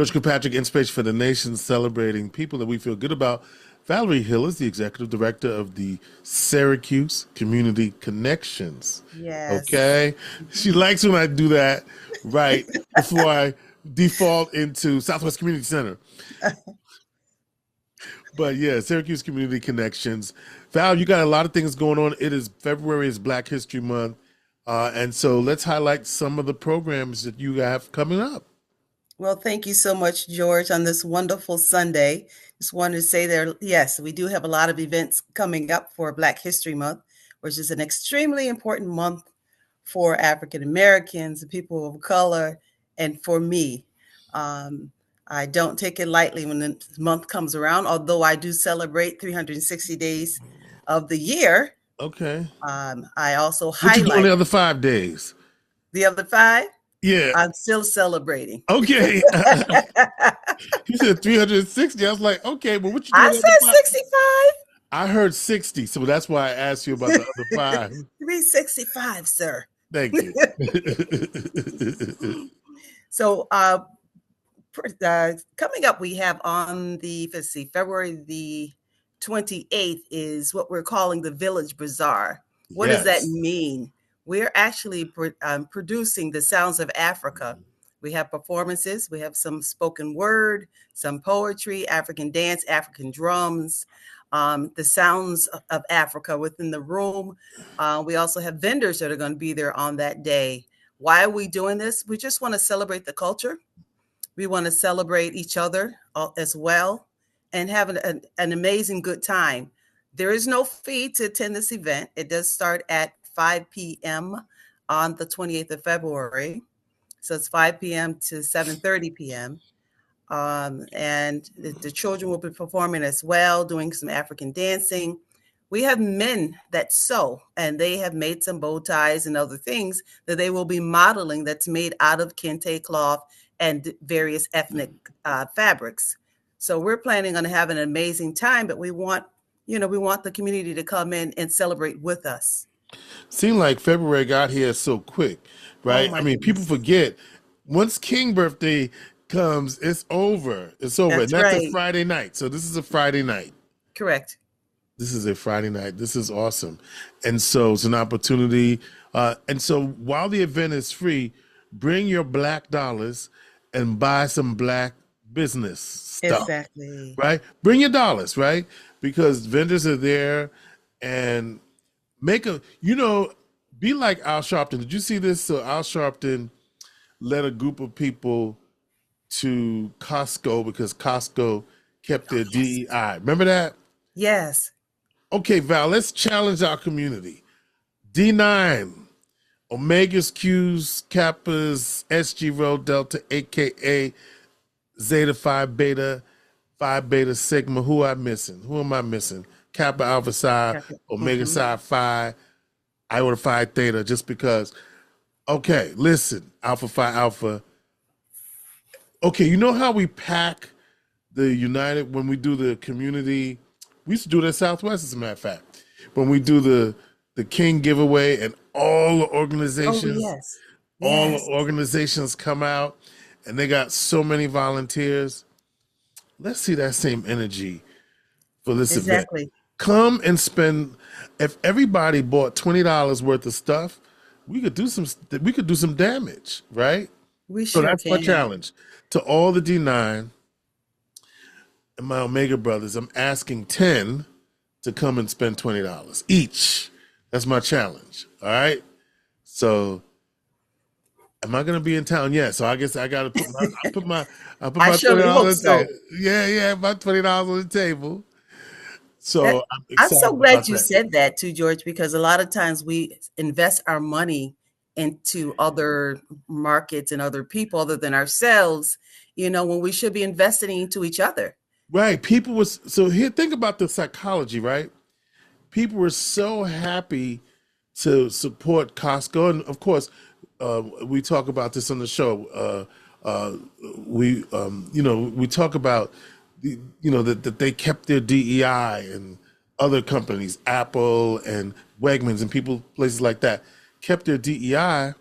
George Kilpatrick Inspiration for the Nation, celebrating people that we feel good about. Valerie Hill is the executive director of the Syracuse Community Connections. Yes. Okay? She likes when I do that right before I default into Southwest Community Center. But yeah, Syracuse Community Connections. Val, you got a lot of things going on. February is Black History Month. And so let's highlight some of the programs that you have coming up. Well, thank you so much, George, on this wonderful Sunday. Just wanted to say there, yes, we do have a lot of events coming up for Black History Month, which is an extremely important month for African Americans, people of color, and for me. Um, I don't take it lightly when the month comes around, although I do celebrate 360 days of the year. Okay. I also What you doing highlight the other 5 days? the other 5. Yeah. I'm still celebrating. Okay. You said 360. I was like, okay, but what you I doing the other said 5? 65. I heard 60, so that's why I asked you about the other 5. 365, sir. Thank you. So coming up, we have on the, let's see, February the 28th is what we're calling the Village Bazaar. What does that mean? We're actually producing the Sounds of Africa. We have performances. We have some spoken word, some poetry, African dance, African drums, the sounds of Africa within the room. We also have vendors that are going to be there on that day. Why are we doing this? We just want to celebrate the culture. We want to celebrate each other as well and have an amazing good time. There is no fee to attend this event. It does start at 5 p.m. on the 28th of February. So it's 5 p.m. to 7:30 p.m. And the children will be performing as well, doing some African dancing. We have men that sew, and they have made some bow ties and other things that they will be modeling that's made out of kente cloth and various ethnic fabrics. So we're planning on having an amazing time, but we want the community to come in and celebrate with us. Seemed like February got here so quick, right? Oh I mean, people forget once King birthday comes, it's over. It's over. That's and that's right. a Friday night. So this is a Friday night. Correct. This is a Friday night. This is awesome. And so it's an opportunity. And so while the event is free, bring your Black dollars and buy some Black business stuff. Exactly. Right? Bring your dollars, right? Because vendors are there, and be like Al Sharpton. Did you see this? So Al Sharpton led a group of people to Costco because Costco kept their DEI. Remember that? Yes. Okay, Val, let's challenge our community. D9, Omegas, Qs, Kappas, SG Rho Delta, AKA Zeta Phi Beta, Phi Beta Sigma. Who am I missing? Kappa Alpha Psi, Omega Psi Phi, Iota Phi Theta, just because. Okay, listen, Alpha Phi Alpha. Okay, you know how we pack the United when we do the community? We used to do that at Southwest, as a matter of fact. When we do the King giveaway and all the organizations, all the organizations come out and they got so many volunteers. Let's see that same energy for this event. Come and spend. If everybody bought $20 worth of stuff, we could do some damage, right? So that's my challenge to all the D9 and my Omega brothers. I'm asking 10 to come and spend $20 each. That's my challenge. All right. So am I gonna be in town? Yeah. So I guess I gotta put my $20 on the table. Yeah, my $20 on the table. So I'm so glad you said that too, George, because a lot of times we invest our money into other markets and other people other than ourselves, when we should be investing into each other. Right. Think about the psychology, right? People were so happy to support Costco. And of course, we talk about this on the show. We talk about that they kept their DEI, and other companies, Apple and Wegmans and places like that, kept their DEI.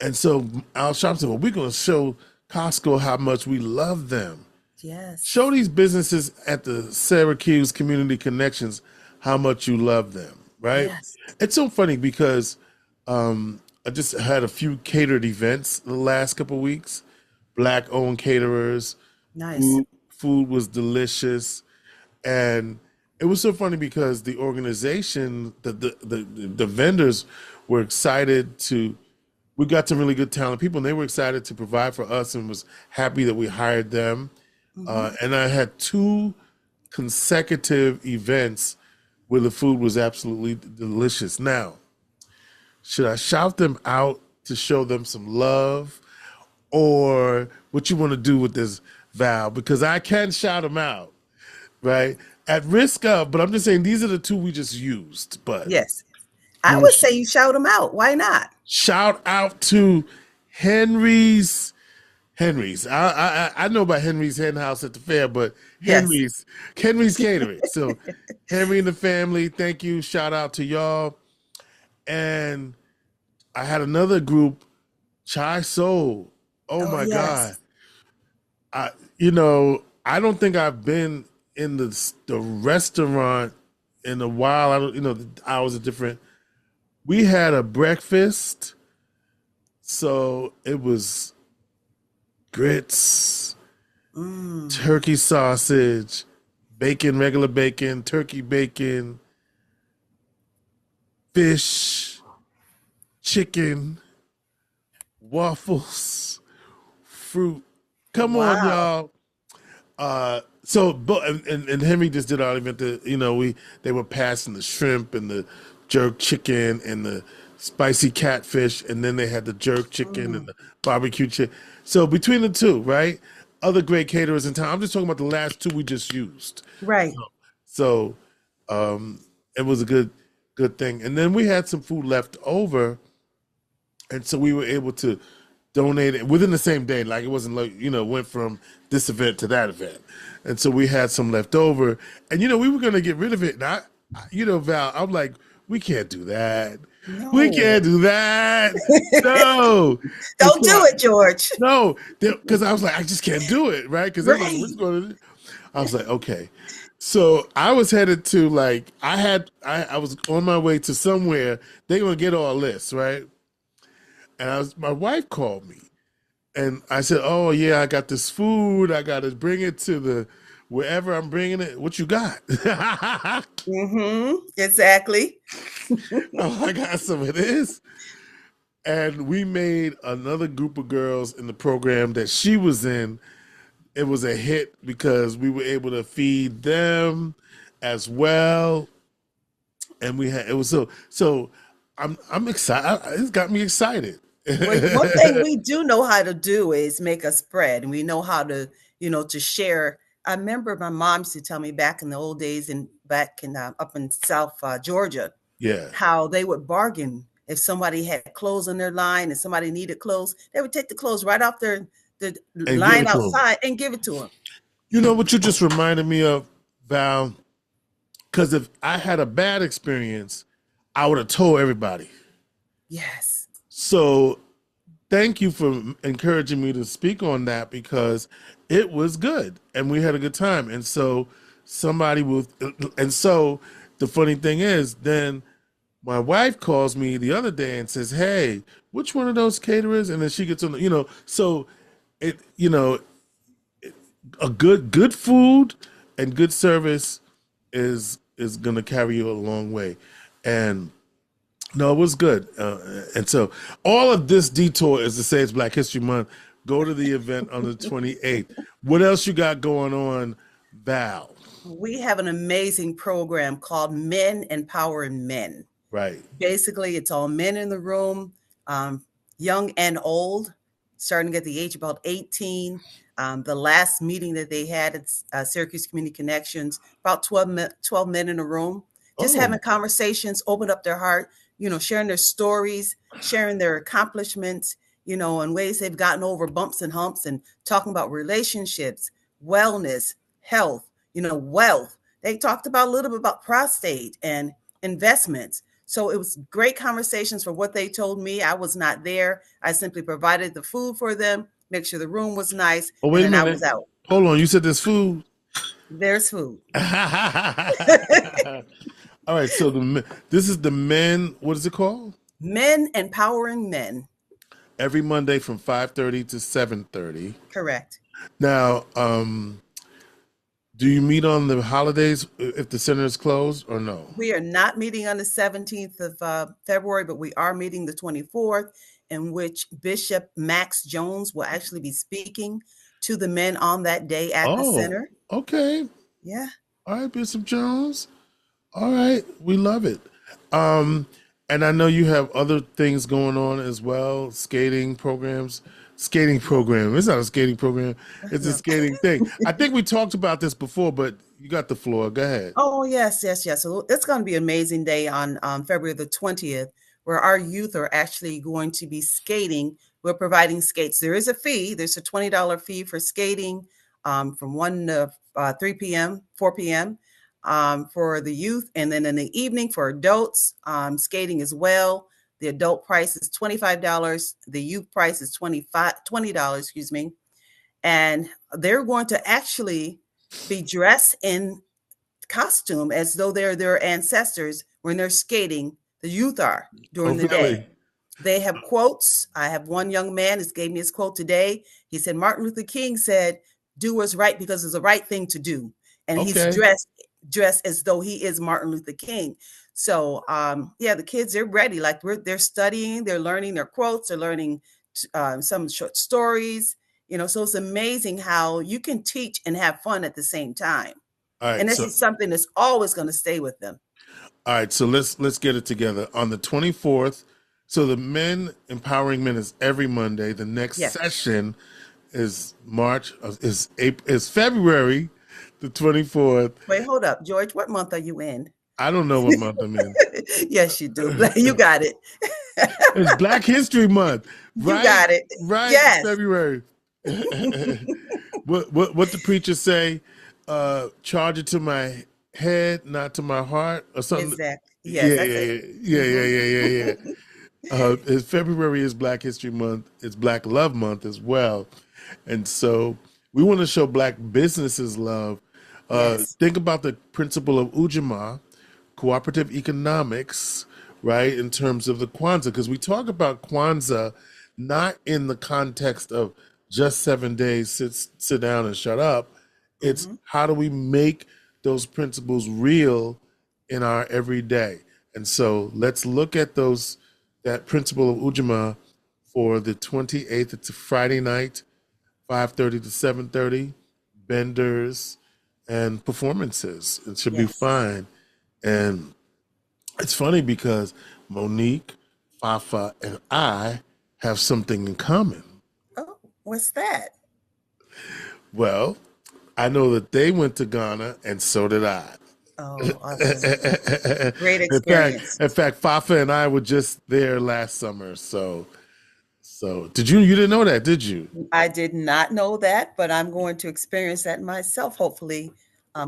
And so Al Sharpton said, well, we're going to show Costco how much we love them. Yes. Show these businesses at the Syracuse Community Connections how much you love them, right? Yes. It's so funny because I just had a few catered events the last couple of weeks, Black-owned caterers. Nice. Food was delicious, and it was so funny because the organization, the vendors were excited to. We got some really good talented people, and they were excited to provide for us, and was happy that we hired them. And I had 2 consecutive events where the food was absolutely delicious. Now, should I shout them out to show them some love, or what you want to do with this, Val? Because I can shout them out, right? At risk of, but I'm just saying these are the 2 we just used. But Yes. I would say you shout them out. Why not? Shout out to Henry's. I know about Henry's Hen House at the fair, but Yes. Henry's Catering. So Henry and the family, thank you. Shout out to y'all. And I had another group, Chai Soul. Oh my yes. God. I don't think I've been in the restaurant in a while. The hours are different. We had a breakfast, so it was grits, turkey sausage, bacon, regular bacon, turkey bacon, fish, chicken, waffles, fruit. Come on, y'all. And Henry just did our event. They were passing the shrimp and the jerk chicken and the spicy catfish, and then they had the jerk chicken and the barbecue chicken. So between the 2, right? Other great caterers in town. I'm just talking about the last 2 we just used. Right. So it was a good thing. And then we had some food left over, and so we were able to donate it within the same day. Like, it wasn't like, went from this event to that event. And so we had some left over, and we were going to get rid of it. And Val, I'm like, we can't do that. No. We can't do that. No. Don't do it, George. No, because I was like, I just can't do it, right? Because I was like, okay. So I was headed to I was on my way to somewhere. They're gonna get all this, right? And my wife called me, and I said, "Oh yeah, I got this food. I got to bring it to wherever I'm bringing it. What you got?" Exactly. Oh, I got some of this. And we made another group of girls in the program that she was in. It was a hit because we were able to feed them as well. And I'm excited. It's got me excited. Well, one thing we do know how to do is make a spread, and we know how to, to share. I remember my mom used to tell me back in the old days up in South Georgia, how they would bargain. If somebody had clothes on their line and somebody needed clothes, they would take the clothes right off the line outside and give it to them. You know what you just reminded me of, Val? Because if I had a bad experience, I would have told everybody. Yes. So thank you for encouraging me to speak on that, because it was good and we had a good time. And so the funny thing is, then my wife calls me the other day and says, "Hey, which one of those caterers?" And then she gets on so a good food and good service is going to carry you a long way. And no, it was good. And so all of this detour is to say it's Black History Month. Go to the event on the 28th. What else you got going on, Val? We have an amazing program called Men Empowering Men. Right. Basically, it's all men in the room, young and old, starting at the age of about 18. The last meeting that they had at Syracuse Community Connections, about 12 men in a room, just having conversations, open up their heart, sharing their stories, sharing their accomplishments, and ways they've gotten over bumps and humps, and talking about relationships, wellness, health, wealth. They talked about a little bit about prostate and investments. So it was great conversations for what they told me. I was not there. I simply provided the food for them. make sure the room was nice, Oh, and wait a then I minute. was out. Hold on. You said there's food. There's food. All right. So this is the men. What is it called? Men Empowering Men. Every Monday from 5:30 to 7:30. Correct. Now, do you meet on the holidays if the center is closed or no? We are not meeting on the 17th of February, but we are meeting the 24th, in which Bishop Max Jones will actually be speaking to the men on that day at the center. Okay. Yeah. All right, Bishop Jones. All right, we love it. And I know you have other things going on as well, skating programs. Skating program. It's not a skating program. It's a skating thing. I think we talked about this before, but you got the floor. Go ahead. Oh, yes. So it's going to be an amazing day on February the 20th, where our youth are actually going to be skating. We're providing skates. There is a fee. There's a $20 fee for skating from 1 to 3 p.m., 4 p.m. For the youth. And then in the evening for adults, skating as well. The adult price is $25. The youth price is $20, excuse me. And they're going to actually be dressed in costume as though they're their ancestors when they're skating. The youth are during the day. They have quotes. I have one young man who gave me his quote today. He said, Martin Luther King said, do what's right because it's the right thing to do. And he's dressed as though he is Martin Luther King. So, the kids, they're ready. Like they're studying, they're learning their quotes, they're learning some short stories, so it's amazing how you can teach and have fun at the same time. All right, and this is something that's always going to stay with them. All right, so let's get it together. On the 24th, so the Men Empowering Men is every Monday. The next session is February the 24th. Wait, hold up, George. What month are you in? I don't know what month I'm in. Yes, you do. You got it. It's Black History Month. Right? You got it. Right. Yes. February. What the preacher say? Charge it to my head, not to my heart, or something. Exactly. Yes, yeah. February is Black History Month. It's Black Love Month as well, and so we want to show Black businesses love. Think about the principle of Ujamaa, cooperative economics, right? In terms of the Kwanzaa, because we talk about Kwanzaa not in the context of just 7 days, sit down and shut up. It's how do we make those principles real in our everyday? And so let's look at that principle of Ujamaa for the 28th. It's a Friday night, 5:30 to 7:30, vendors and performances. It should be fine. And it's funny because Monique, Fafa, and I have something in common. Oh, what's that? Well, I know that they went to Ghana, and so did I. Oh, awesome. Great experience. In fact, Fafa and I were just there last summer. So you didn't know that, did you? I did not know that, but I'm going to experience that myself, hopefully,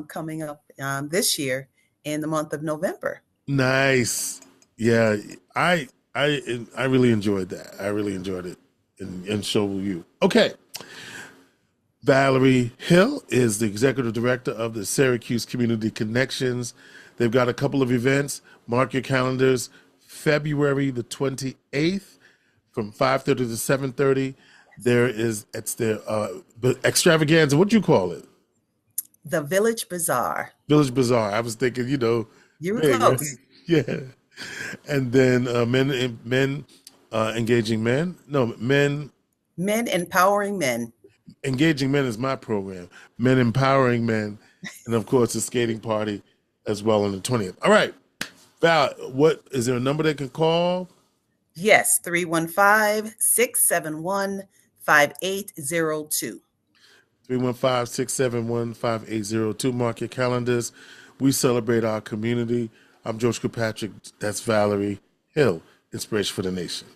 coming up this year in the month of November. Nice. Yeah, I really enjoyed that. I really enjoyed it, and so will you. Okay. Valerie Hill is the executive director of the Syracuse Community Connections. They've got a couple of events. Mark your calendars. February the 28th from 5:30 to 7:30. It's their extravaganza. What do you call it? The Village Bazaar. Village Bazaar. I was thinking, you were close. Yeah. And then men engaging men. No, men. Men Empowering Men. Engaging Men is my program. Men Empowering Men. And of course, the skating party as well on the 20th. All right. Val, is there a number they can call? Yes, 315-671-5802. 315-671-5802. Mark your calendars. We celebrate our community. I'm George Kilpatrick. That's Valerie Hill, Inspiration for the Nation.